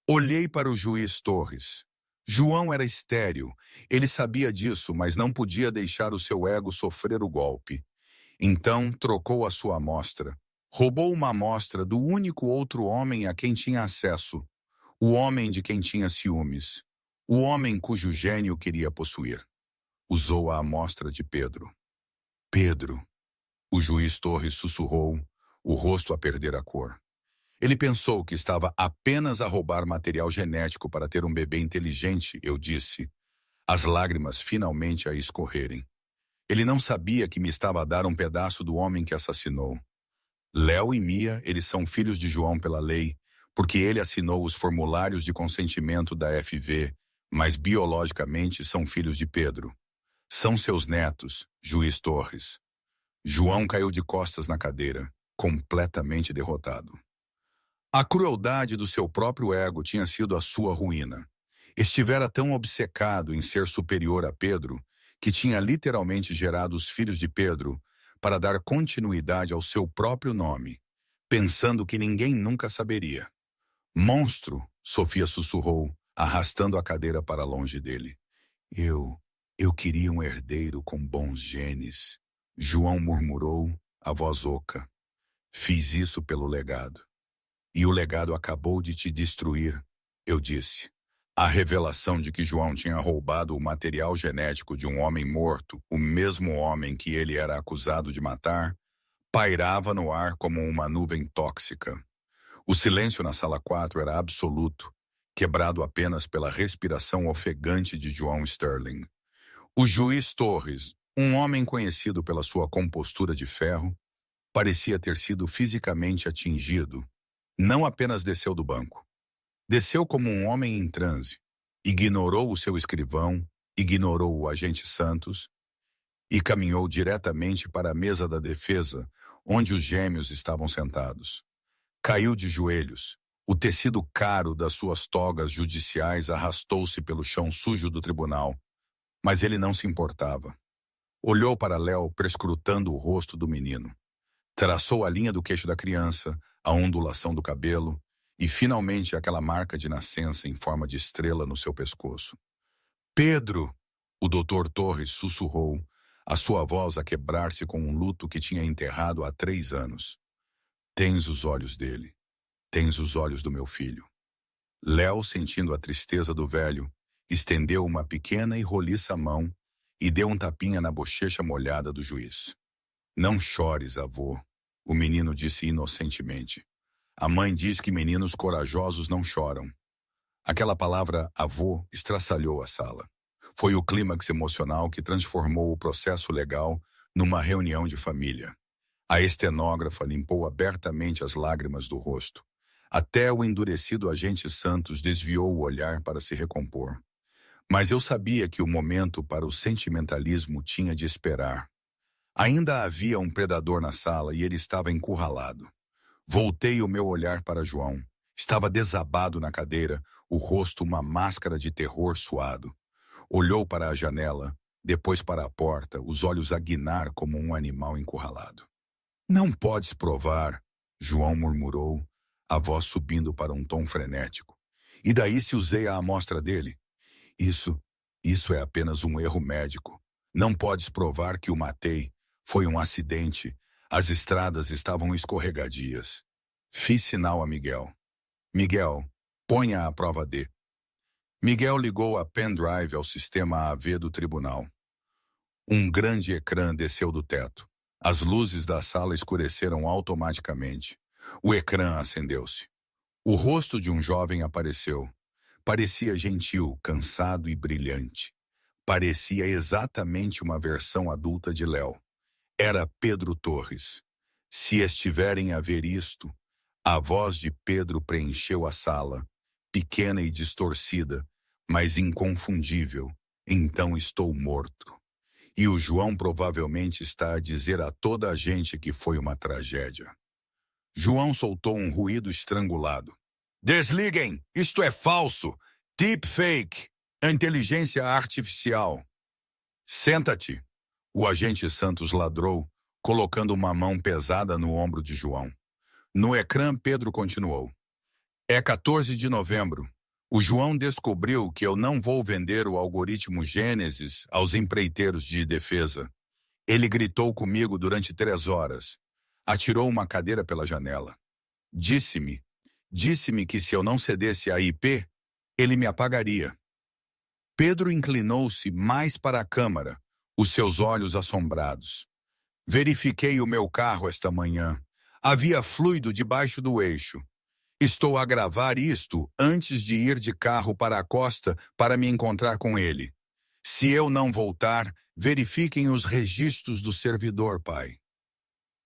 Olhei para o juiz Torres. João era estéril. Ele sabia disso, mas não podia deixar o seu ego sofrer o golpe. Então, trocou a sua amostra. Roubou uma amostra do único outro homem a quem tinha acesso. O homem de quem tinha ciúmes. O homem cujo gênio queria possuir. Usou a amostra de Pedro. Pedro. O juiz Torres sussurrou, o rosto a perder a cor. Ele pensou que estava apenas a roubar material genético para ter um bebê inteligente, eu disse. As lágrimas finalmente a escorrerem. Ele não sabia que me estava a dar um pedaço do homem que assassinou. Léo e Mia, eles são filhos de João pela lei, porque ele assinou os formulários de consentimento da FV, mas biologicamente são filhos de Pedro. São seus netos, juiz Torres. João caiu de costas na cadeira, completamente derrotado. A crueldade do seu próprio ego tinha sido a sua ruína. Estivera tão obcecado em ser superior a Pedro, que tinha literalmente gerado os filhos de Pedro para dar continuidade ao seu próprio nome, pensando que ninguém nunca saberia. Monstro, Sofia sussurrou, arrastando a cadeira para longe dele. Eu queria um herdeiro com bons genes. João murmurou, a voz oca. Fiz isso pelo legado. E o legado acabou de te destruir, eu disse. A revelação de que João tinha roubado o material genético de um homem morto, o mesmo homem que ele era acusado de matar, pairava no ar como uma nuvem tóxica. O silêncio na sala 4 era absoluto, quebrado apenas pela respiração ofegante de João Sterling. O juiz Torres, um homem conhecido pela sua compostura de ferro, parecia ter sido fisicamente atingido. Não apenas desceu do banco. Desceu como um homem em transe. Ignorou o seu escrivão, ignorou o agente Santos e caminhou diretamente para a mesa da defesa, onde os gêmeos estavam sentados. Caiu de joelhos. O tecido caro das suas togas judiciais arrastou-se pelo chão sujo do tribunal. Mas ele não se importava. Olhou para Léo, perscrutando o rosto do menino. Traçou a linha do queixo da criança, a ondulação do cabelo e, finalmente, aquela marca de nascença em forma de estrela no seu pescoço. Pedro! O doutor Torres sussurrou, a sua voz a quebrar-se com um luto que tinha enterrado há 3 anos. Tens os olhos dele. Tens os olhos do meu filho. Léo, sentindo a tristeza do velho, estendeu uma pequena e roliça mão e deu um tapinha na bochecha molhada do juiz. Não chores, avô, o menino disse inocentemente. A mãe diz que meninos corajosos não choram. Aquela palavra avô estraçalhou a sala. Foi o clímax emocional que transformou o processo legal numa reunião de família. A estenógrafa limpou abertamente as lágrimas do rosto. Até o endurecido agente Santos desviou o olhar para se recompor. Mas eu sabia que o momento para o sentimentalismo tinha de esperar. Ainda havia um predador na sala e ele estava encurralado. Voltei o meu olhar para João. Estava desabado na cadeira, o rosto uma máscara de terror suado. Olhou para a janela, depois para a porta, os olhos a guinar como um animal encurralado. Não podes provar, João murmurou, a voz subindo para um tom frenético. E daí se usei a amostra dele? Isso é apenas um erro médico. Não podes provar que o matei. Foi um acidente. As estradas estavam escorregadias. Fiz sinal a Miguel. Miguel, ponha à prova D. Miguel ligou a pendrive ao sistema AV do tribunal. Um grande ecrã desceu do teto. As luzes da sala escureceram automaticamente. O ecrã acendeu-se. O rosto de um jovem apareceu. Parecia gentil, cansado e brilhante. Parecia exatamente uma versão adulta de Léo. Era Pedro Torres. Se estiverem a ver isto, a voz de Pedro preencheu a sala, pequena e distorcida, mas inconfundível. Então estou morto. E o João provavelmente está a dizer a toda a gente que foi uma tragédia. João soltou um ruído estrangulado. Desliguem! Isto é falso! Deepfake! Inteligência artificial! Senta-te! O agente Santos ladrou, colocando uma mão pesada no ombro de João. No ecrã, Pedro continuou. É 14 de novembro. O João descobriu que eu não vou vender o algoritmo Gênesis aos empreiteiros de defesa. Ele gritou comigo durante 3 horas. Atirou uma cadeira pela janela. Disse-me que se eu não cedesse a IP, ele me apagaria. Pedro inclinou-se mais para a câmara, os seus olhos assombrados. Verifiquei o meu carro esta manhã. Havia fluido debaixo do eixo. Estou a gravar isto antes de ir de carro para a costa para me encontrar com ele. Se eu não voltar, verifiquem os registros do servidor, pai.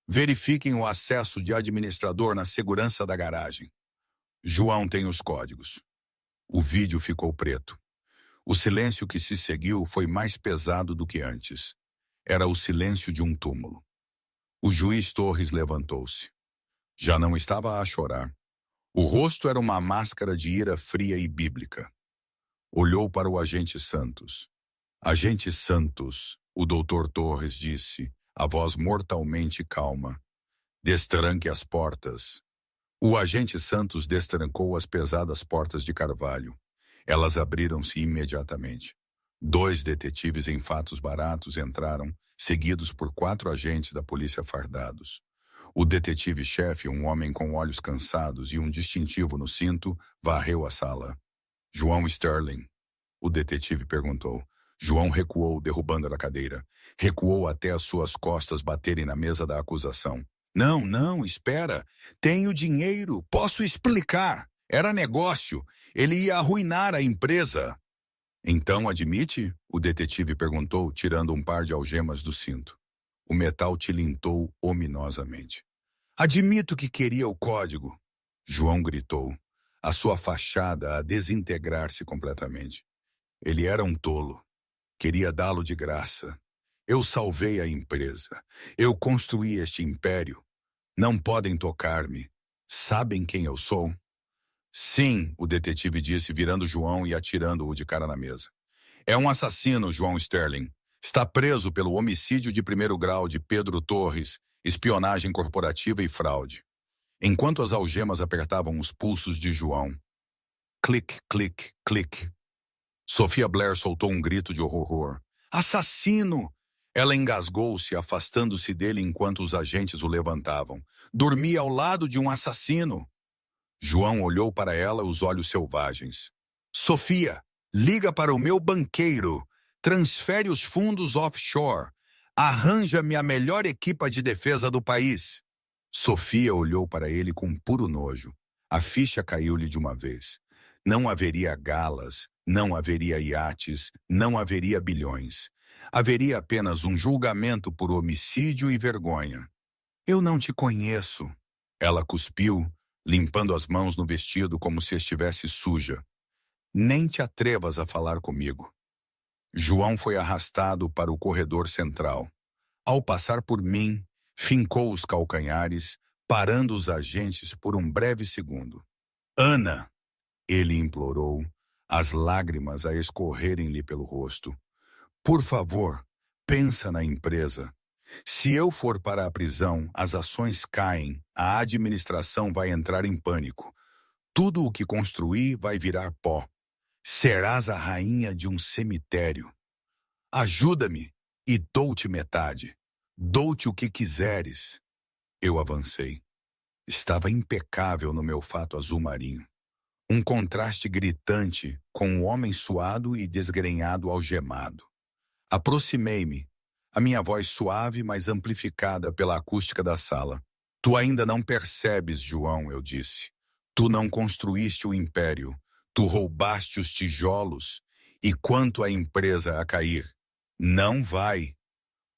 Verifiquem o acesso de administrador na segurança da garagem. João tem os códigos. O vídeo ficou preto. O silêncio que se seguiu foi mais pesado do que antes. Era o silêncio de um túmulo. O juiz Torres levantou-se. Já não estava a chorar. O rosto era uma máscara de ira fria e bíblica. Olhou para o agente Santos. Agente Santos, o doutor Torres disse, a voz mortalmente calma. Destranque as portas. O agente Santos destrancou as pesadas portas de carvalho. Elas abriram-se imediatamente. 2 detetives em fatos baratos entraram, seguidos por 4 agentes da polícia fardados. O detetive-chefe, um homem com olhos cansados e um distintivo no cinto, varreu a sala. João Sterling, o detetive perguntou. João recuou, derrubando a cadeira. Recuou até as suas costas baterem na mesa da acusação. Não, espera. Tenho dinheiro, posso explicar. Era negócio. Ele ia arruinar a empresa. Então admite? O detetive perguntou, tirando um par de algemas do cinto. O metal tilintou ominosamente. Admito que queria o código. João gritou, a sua fachada a desintegrar-se completamente. Ele era um tolo. Queria dá-lo de graça. Eu salvei a empresa. Eu construí este império. Não podem tocar-me. Sabem quem eu sou? Sim, o detetive disse, virando João e atirando-o de cara na mesa. É um assassino, João Sterling. Está preso pelo homicídio de 1º grau de Pedro Torres, espionagem corporativa e fraude. Enquanto as algemas apertavam os pulsos de João. Clique, clique, clique. Sophia Blair soltou um grito de horror. Assassino! Ela engasgou-se, afastando-se dele enquanto os agentes o levantavam. Dormia ao lado de um assassino. João olhou para ela, os olhos selvagens. Sophia, liga para o meu banqueiro. Transfere os fundos offshore. Arranja-me a melhor equipa de defesa do país. Sophia olhou para ele com puro nojo. A ficha caiu-lhe de uma vez. Não haveria galas, não haveria iates, não haveria bilhões. Haveria apenas um julgamento por homicídio e vergonha. Eu não te conheço. Ela cuspiu, limpando as mãos no vestido como se estivesse suja. Nem te atrevas a falar comigo. João foi arrastado para o corredor central. Ao passar por mim, fincou os calcanhares, parando os agentes por um breve segundo. Ana! Ele implorou, as lágrimas a escorrerem-lhe pelo rosto. Por favor, pensa na empresa. Se eu for para a prisão, as ações caem, a administração vai entrar em pânico. Tudo o que construí vai virar pó. Serás a rainha de um cemitério. Ajuda-me e dou-te metade. Dou-te o que quiseres. Eu avancei. Estava impecável no meu fato azul marinho. Um contraste gritante com um homem suado e desgrenhado algemado. Aproximei-me, a minha voz suave, mas amplificada pela acústica da sala. Tu ainda não percebes, João, eu disse. Tu não construíste o império. Tu roubaste os tijolos. E quanto à empresa a cair? Não vai.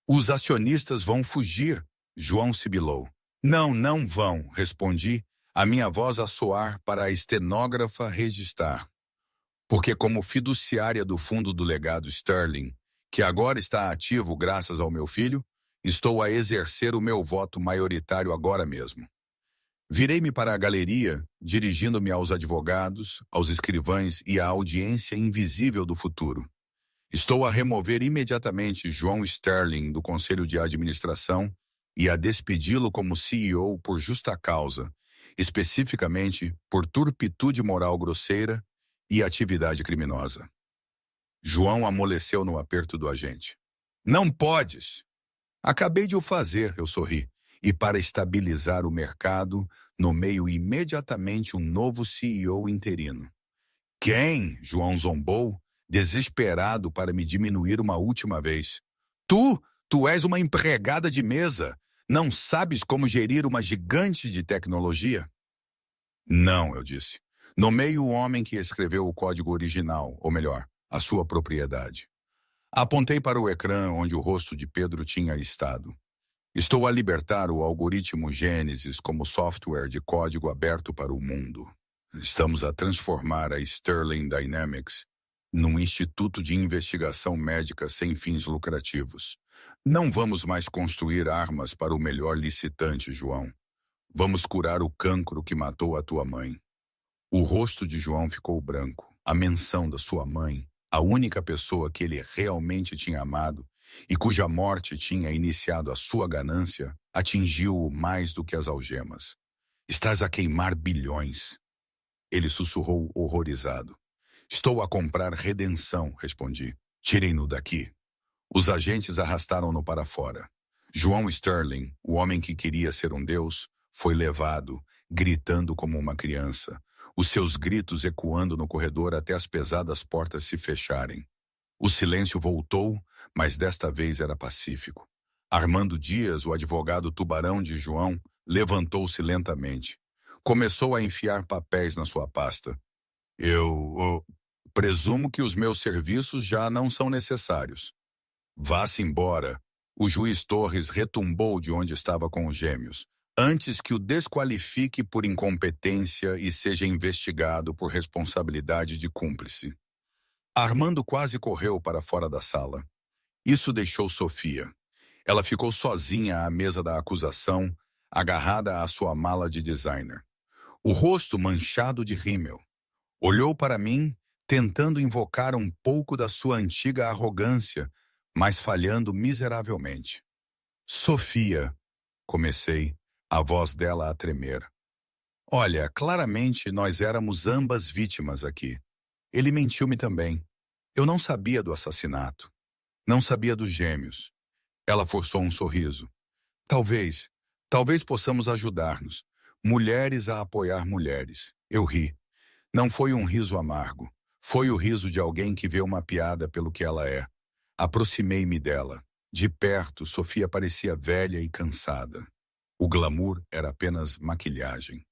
Os acionistas vão fugir, João sibilou. Não, não vão, respondi, a minha voz a soar para a estenógrafa registrar. Porque como fiduciária do fundo do legado Sterling, que agora está ativo graças ao meu filho, estou a exercer o meu voto maioritário agora mesmo. Virei-me para a galeria, dirigindo-me aos advogados, aos escrivães e à audiência invisível do futuro. Estou a remover imediatamente João Sterling do Conselho de Administração e a despedi-lo como CEO por justa causa, especificamente por turpitude moral grosseira e atividade criminosa. João amoleceu no aperto do agente. Não podes! Acabei de o fazer, eu sorri. E para estabilizar o mercado, nomeio imediatamente um novo CEO interino. Quem? João zombou, desesperado para me diminuir uma última vez. Tu és uma empregada de mesa. Não sabes como gerir uma gigante de tecnologia? Não, eu disse. Nomeie o homem que escreveu o código original, ou melhor, a sua propriedade. Apontei para o ecrã onde o rosto de Pedro tinha estado. Estou a libertar o algoritmo Gênesis como software de código aberto para o mundo. Estamos a transformar a Sterling Dynamics num instituto de investigação médica sem fins lucrativos. Não vamos mais construir armas para o melhor licitante, João. Vamos curar o cancro que matou a tua mãe. O rosto de João ficou branco. A menção da sua mãe, a única pessoa que ele realmente tinha amado e cuja morte tinha iniciado a sua ganância, atingiu-o mais do que as algemas. Estás a queimar bilhões. Ele sussurrou horrorizado. Estou a comprar redenção, respondi. Tirem-no daqui. Os agentes arrastaram-no para fora. João Sterling, o homem que queria ser um deus, foi levado, gritando como uma criança, os seus gritos ecoando no corredor até as pesadas portas se fecharem. O silêncio voltou, mas desta vez era pacífico. Armando Dias, o advogado tubarão de João, levantou-se lentamente. Começou a enfiar papéis na sua pasta. Eu presumo que os meus serviços já não são necessários. Vá-se embora. O juiz Torres retumbou de onde estava com os gêmeos, antes que o desqualifique por incompetência e seja investigado por responsabilidade de cúmplice. Armando quase correu para fora da sala. Isso deixou Sofia. Ela ficou sozinha à mesa da acusação, agarrada à sua mala de designer. O rosto manchado de rímel. Olhou para mim, tentando invocar um pouco da sua antiga arrogância, mas falhando miseravelmente. Sofia, comecei, a voz dela a tremer. Olha, claramente nós éramos ambas vítimas aqui. Ele mentiu-me também. Eu não sabia do assassinato. Não sabia dos gêmeos. Ela forçou um sorriso. Talvez possamos ajudar-nos. Mulheres a apoiar mulheres. Eu ri. Não foi um riso amargo. Foi o riso de alguém que vê uma piada pelo que ela é. Aproximei-me dela. De perto, Sofia parecia velha e cansada. O glamour era apenas maquilhagem.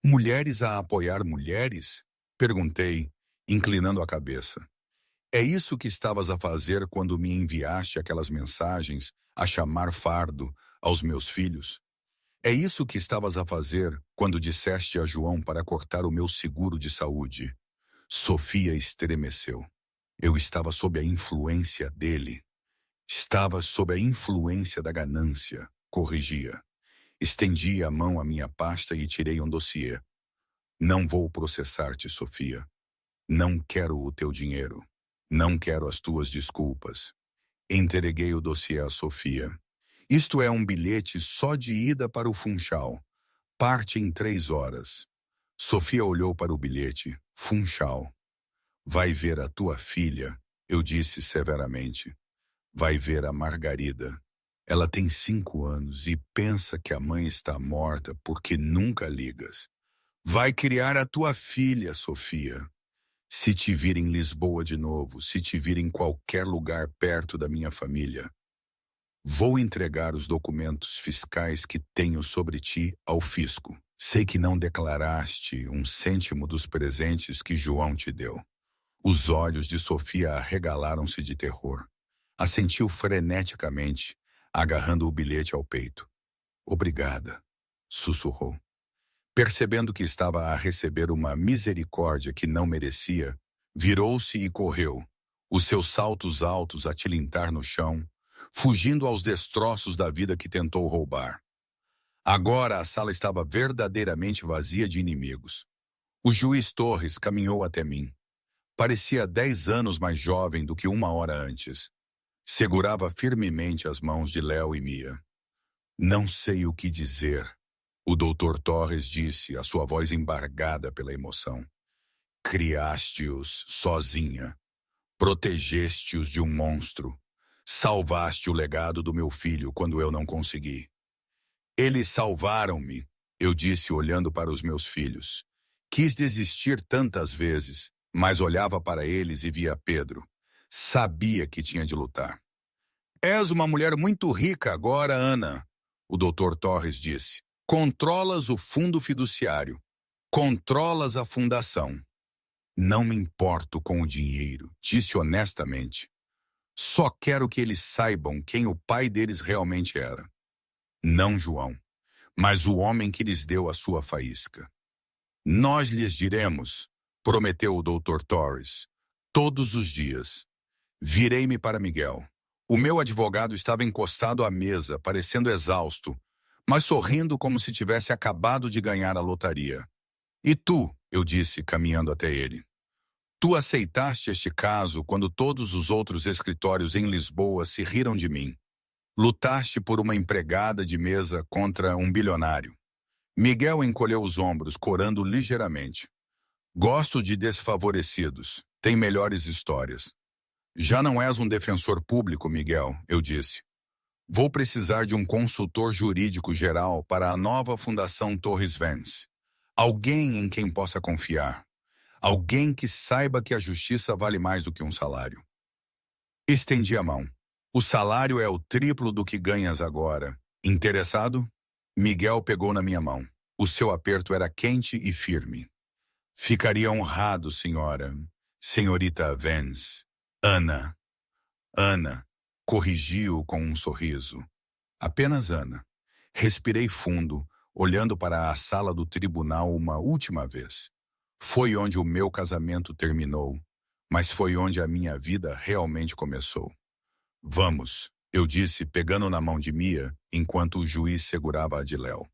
Mulheres a apoiar mulheres? Perguntei, inclinando a cabeça. É isso que estavas a fazer quando me enviaste aquelas mensagens a chamar fardo aos meus filhos? É isso que estavas a fazer quando disseste a João para cortar o meu seguro de saúde? Sofia estremeceu. Eu estava sob a influência dele. Estava sob a influência da ganância, corrigia. Estendi a mão à minha pasta e tirei um dossiê. Não vou processar-te, Sofia. Não quero o teu dinheiro. Não quero as tuas desculpas. Entreguei o dossiê a Sofia. Isto é um bilhete só de ida para o Funchal. Parte em 3 horas. Sofia olhou para o bilhete. Funchal. Vai ver a tua filha, eu disse severamente. Vai ver a Margarida. Ela tem 5 anos e pensa que a mãe está morta porque nunca ligas. Vai criar a tua filha, Sofia. Se te vir em Lisboa de novo, se te vir em qualquer lugar perto da minha família, vou entregar os documentos fiscais que tenho sobre ti ao fisco. Sei que não declaraste um cêntimo dos presentes que João te deu. Os olhos de Sofia arregalaram-se de terror. Assentiu freneticamente, agarrando o bilhete ao peito. Obrigada, sussurrou. Percebendo que estava a receber uma misericórdia que não merecia, virou-se e correu, os seus saltos altos a tilintar no chão, fugindo aos destroços da vida que tentou roubar. Agora a sala estava verdadeiramente vazia de inimigos. O juiz Torres caminhou até mim. Parecia 10 anos mais jovem do que 1 hora antes. Segurava firmemente as mãos de Léo e Mia. Não sei o que dizer, o doutor Torres disse, a sua voz embargada pela emoção. Criaste-os sozinha. Protegeste-os de um monstro. Salvaste o legado do meu filho quando eu não consegui. Eles salvaram-me, eu disse olhando para os meus filhos. Quis desistir tantas vezes, mas olhava para eles e via Pedro. Sabia que tinha de lutar. És uma mulher muito rica agora, Ana, o doutor Torres disse. Controlas o fundo fiduciário. Controlas a fundação. Não me importo com o dinheiro, disse honestamente. Só quero que eles saibam quem o pai deles realmente era. Não João, mas o homem que lhes deu a sua faísca. Nós lhes diremos, prometeu o doutor Torres, todos os dias. Virei-me para Miguel. O meu advogado estava encostado à mesa, parecendo exausto, mas sorrindo como se tivesse acabado de ganhar a lotaria. E tu, eu disse, caminhando até ele. Tu aceitaste este caso quando todos os outros escritórios em Lisboa se riram de mim. Lutaste por uma empregada de mesa contra um bilionário. Miguel encolheu os ombros, corando ligeiramente. Gosto de desfavorecidos. Tem melhores histórias. Já não és um defensor público, Miguel, eu disse. Vou precisar de um consultor jurídico geral para a nova Fundação Torres Vance. Alguém em quem possa confiar. Alguém que saiba que a justiça vale mais do que um salário. Estendi a mão. O salário é o triplo do que ganhas agora. Interessado? Miguel pegou na minha mão. O seu aperto era quente e firme. Ficaria honrado, senhora. Senhorita Vance. Ana. Ana. Corrigiu com um sorriso. Apenas Ana. Respirei fundo, olhando para a sala do tribunal uma última vez. Foi onde o meu casamento terminou, mas foi onde a minha vida realmente começou. Vamos, eu disse, pegando na mão de Mia, enquanto o juiz segurava a de Léo.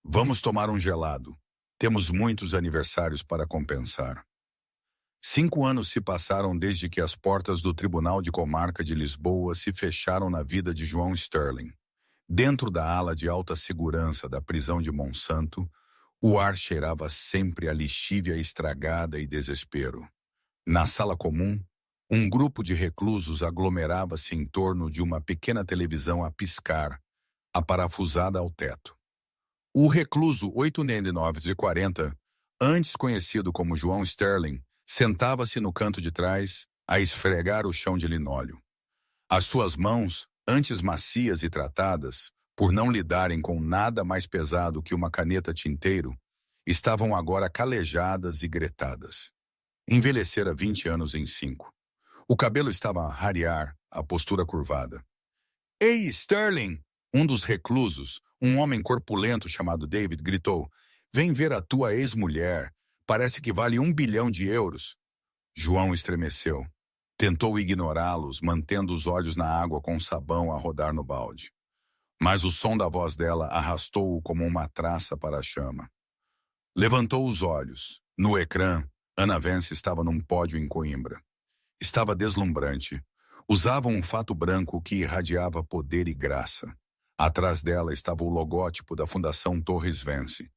Vamos tomar um gelado. Temos muitos aniversários para compensar. 5 anos se passaram desde que as portas do Tribunal de Comarca de Lisboa se fecharam na vida de João Sterling. Dentro da ala de alta segurança da prisão de Monsanto, o ar cheirava sempre a lixívia estragada e desespero. Na sala comum, um grupo de reclusos aglomerava-se em torno de uma pequena televisão a piscar, aparafusada ao teto. O recluso 840, antes conhecido como João Sterling, sentava-se no canto de trás, a esfregar o chão de linóleo. As suas mãos, antes macias e tratadas, por não lidarem com nada mais pesado que uma caneta tinteiro, estavam agora calejadas e gretadas. Envelhecera 20 anos em 5. O cabelo estava a rarear, a postura curvada. Ei, Sterling! Um dos reclusos, um homem corpulento chamado David, gritou. Vem ver a tua ex-mulher. Parece que vale 1 bilhão de euros. João estremeceu. Tentou ignorá-los, mantendo os olhos na água com sabão a rodar no balde. Mas o som da voz dela arrastou-o como uma traça para a chama. Levantou os olhos. No ecrã, Ana Vance estava num pódio em Coimbra. Estava deslumbrante. Usava um fato branco que irradiava poder e graça. Atrás dela estava o logótipo da Fundação Torres Vance.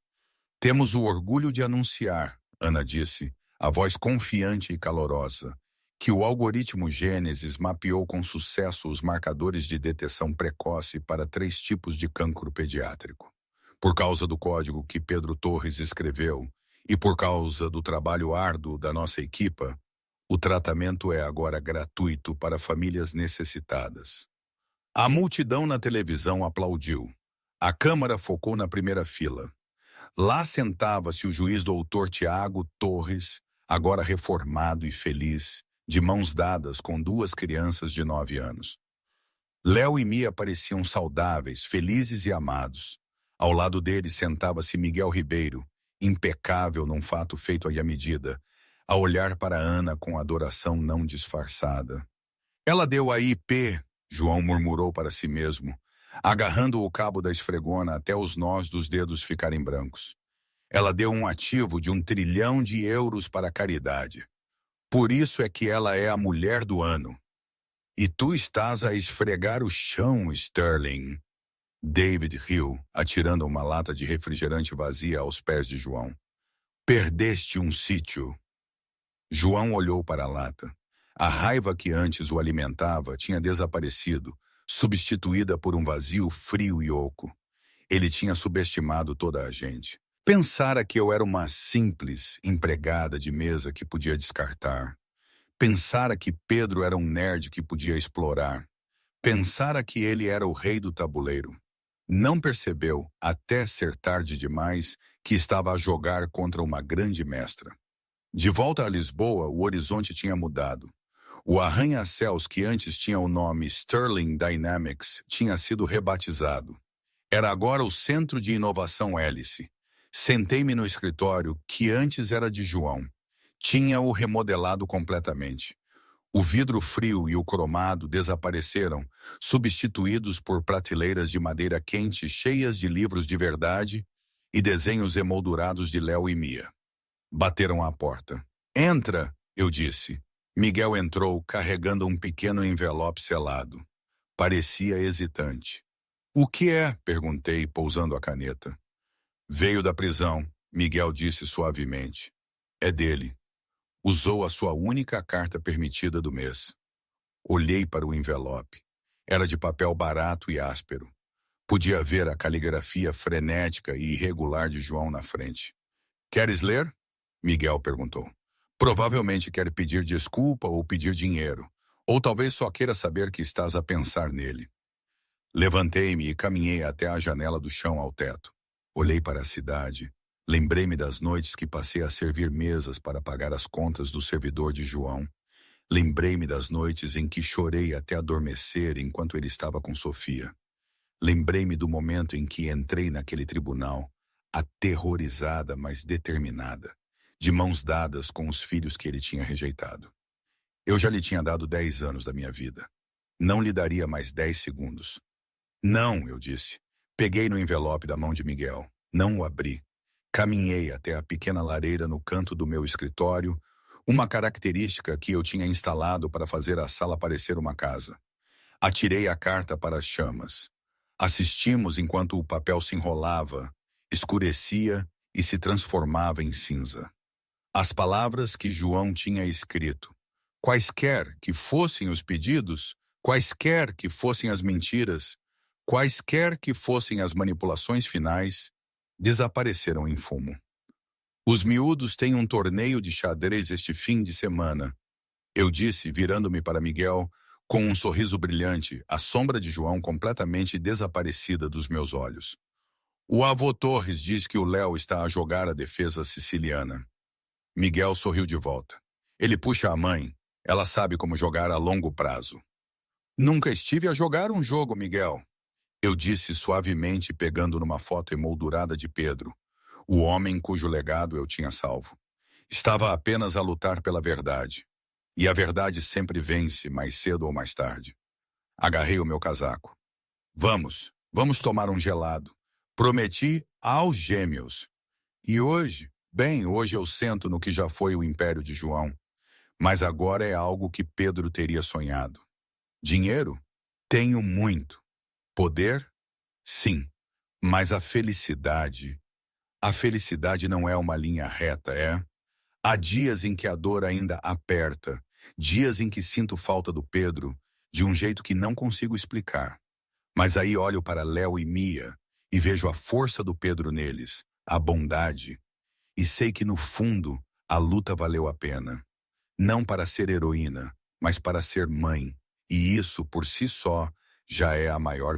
Temos o orgulho de anunciar, Ana disse, a voz confiante e calorosa, que o algoritmo Gênesis mapeou com sucesso os marcadores de detecção precoce para 3 tipos de cancro pediátrico. Por causa do código que Pedro Torres escreveu e por causa do trabalho árduo da nossa equipa, o tratamento é agora gratuito para famílias necessitadas. A multidão na televisão aplaudiu. A Câmara focou na primeira fila. Lá sentava-se o juiz doutor Tiago Torres, agora reformado e feliz, de mãos dadas com 2 crianças de 9 anos. Léo e Mia pareciam saudáveis, felizes e amados. Ao lado dele sentava-se Miguel Ribeiro, impecável num fato feito à medida, a olhar para Ana com adoração não disfarçada. Ela deu a IP, João murmurou para si mesmo, agarrando o cabo da esfregona até os nós dos dedos ficarem brancos. Ela deu um ativo de 1 trilhão de euros para a caridade. Por isso é que ela é a mulher do ano. E tu estás a esfregar o chão, Sterling. David riu, atirando uma lata de refrigerante vazia aos pés de João. Perdeste um sítio. João olhou para a lata. A raiva que antes o alimentava tinha desaparecido, substituída por um vazio frio e oco. Ele tinha subestimado toda a gente. Pensara que eu era uma simples empregada de mesa que podia descartar. Pensara que Pedro era um nerd que podia explorar. Pensara que ele era o rei do tabuleiro. Não percebeu, até ser tarde demais, que estava a jogar contra uma grande mestra. De volta a Lisboa, o horizonte tinha mudado. O arranha-céus que antes tinha o nome Sterling Dynamics tinha sido rebatizado. Era agora o Centro de Inovação Hélice. Sentei-me no escritório, que antes era de João. Tinha-o remodelado completamente. O vidro frio e o cromado desapareceram, substituídos por prateleiras de madeira quente cheias de livros de verdade e desenhos emoldurados de Léo e Mia. Bateram à porta. Entra, eu disse. Miguel entrou, carregando um pequeno envelope selado. Parecia hesitante. O que é? Perguntei, pousando a caneta. Veio da prisão, Miguel disse suavemente. É dele. Usou a sua única carta permitida do mês. Olhei para o envelope. Era de papel barato e áspero. Podia ver a caligrafia frenética e irregular de João na frente. Queres ler? Miguel perguntou. Provavelmente quer pedir desculpa ou pedir dinheiro. Ou talvez só queira saber que estás a pensar nele. Levantei-me e caminhei até a janela do chão ao teto. Olhei para a cidade. Lembrei-me das noites que passei a servir mesas para pagar as contas do servidor de João. Lembrei-me das noites em que chorei até adormecer enquanto ele estava com Sofia. Lembrei-me do momento em que entrei naquele tribunal, aterrorizada, mas determinada, de mãos dadas com os filhos que ele tinha rejeitado. Eu já lhe tinha dado 10 anos da minha vida. Não lhe daria mais 10 segundos. Não, eu disse. Peguei no envelope da mão de Miguel. Não o abri. Caminhei até a pequena lareira no canto do meu escritório, uma característica que eu tinha instalado para fazer a sala parecer uma casa. Atirei a carta para as chamas. Assistimos enquanto o papel se enrolava, escurecia e se transformava em cinza. As palavras que João tinha escrito, quaisquer que fossem os pedidos, quaisquer que fossem as mentiras, quaisquer que fossem as manipulações finais, desapareceram em fumo. Os miúdos têm um torneio de xadrez este fim de semana. Eu disse, virando-me para Miguel, com um sorriso brilhante, a sombra de João completamente desaparecida dos meus olhos. O avô Torres diz que o Léo está a jogar a defesa siciliana. Miguel sorriu de volta. Ele puxa a mãe. Ela sabe como jogar a longo prazo. Nunca estive a jogar um jogo, Miguel. Eu disse suavemente, pegando numa foto emoldurada de Pedro, o homem cujo legado eu tinha salvo. Estava apenas a lutar pela verdade. E a verdade sempre vence, mais cedo ou mais tarde. Agarrei o meu casaco. Vamos tomar um gelado. Prometi aos gêmeos. E hoje, hoje eu sento no que já foi o império de João. Mas agora é algo que Pedro teria sonhado. Dinheiro? Tenho muito. Poder? Sim. Mas a felicidade não é uma linha reta, é? Há dias em que a dor ainda aperta, Dias em que sinto falta do Pedro de um jeito que não consigo explicar. Mas aí olho para Léo e Mia e vejo a força do Pedro neles, a bondade. E sei que no fundo a luta valeu a pena. Não para ser heroína, mas para ser mãe. E isso, por si só, já é a maior